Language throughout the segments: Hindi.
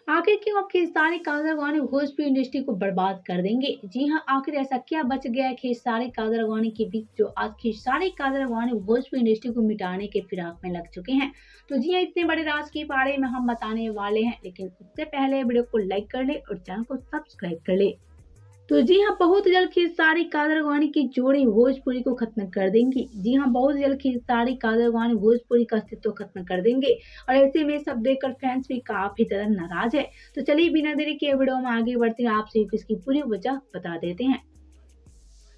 आखिर क्यों अब खेसारी कादरवानी भोजपुरी इंडस्ट्री को बर्बाद कर देंगे? जी हाँ, आखिर ऐसा क्या बच गया है खेसारी कादरवानी के बीच जो आज खेसारी कादरवानी भोजपुरी इंडस्ट्री को मिटाने के फिराक में लग चुके हैं। तो जी हाँ, इतने बड़े राज के बारे में हम बताने वाले हैं, लेकिन उससे पहले वीडियो को लाइक कर ले और चैनल को सब्सक्राइब कर ले। तो जी हाँ, बहुत जल्द खेसारी कादरवानी की जोड़ी भोजपुरी को खत्म कर देंगी। जी हाँ, बहुत जल्द खेसारी कादरवानी भोजपुरी का अस्तित्व खत्म कर देंगे और ऐसे में सब देखकर फैंस भी काफी ज्यादा नाराज है। तो चलिए बिना देरी के वीडियो में आगे बढ़ते हैं, आपसे इसकी पूरी वजह बता देते हैं।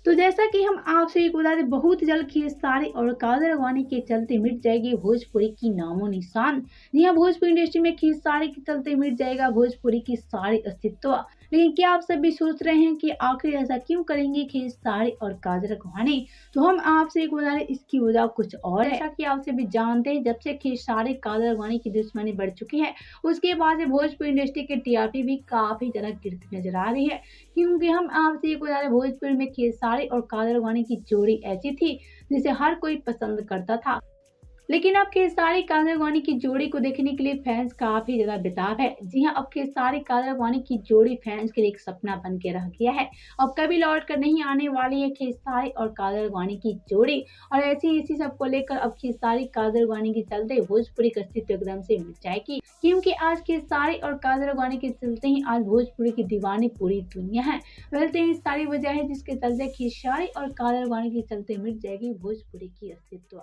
तो जैसा कि हम आपसे एक बता दें, बहुत जल्द खेसारी और कादरवानी के चलते मिट जाएगी भोजपुरी की नामो निशान। जी हाँ, भोजपुरी इंडस्ट्री में खेसारी के चलते मिट जाएगा भोजपुरी की सारी अस्तित्व। लेकिन क्या आप सभी सोच रहे हैं कि आखिर ऐसा क्यों करेंगे खेसारी और कादरवानी? तो हम आपसे एक बता दें, इसकी वजह कुछ और है। जैसा कि आप सभी जानते हैं, जब से खेसारी कादरवानी की दुश्मनी बढ़ चुकी है, उसके बाद से भोजपुरी इंडस्ट्री के टीआरपी भी काफी ज्यादा गिरती नजर आ रही है। क्योंकि हम आपसे एक बता दें, भोजपुरी में खेसारी और कादरवानी की जोड़ी ऐसी थी जिसे हर कोई पसंद करता था। लेकिन अब खेसारी कादरवानी की जोड़ी को देखने के लिए फैंस काफी ज्यादा बेताब है। जी हाँ, अब खेसारी कादरवानी की जोड़ी फैंस के लिए एक सपना बन के रह गया है। अब कभी लौट कर नहीं आने वाली है खेसारी और कादरवानी की जोड़ी। और इसी सबको लेकर अब खेसारी कादरवानी के चलते भोजपुरी का अस्तित्व एकदम से मिट जाएगी। क्योंकि आज खेसारी और कादरवानी के चलते ही आज भोजपुरी की दीवानी पूरी दुनिया है। वैसे ही सारी वजह है जिसके चलते खेसारी और कादरवानी के चलते मिट जाएगी भोजपुरी की अस्तित्व।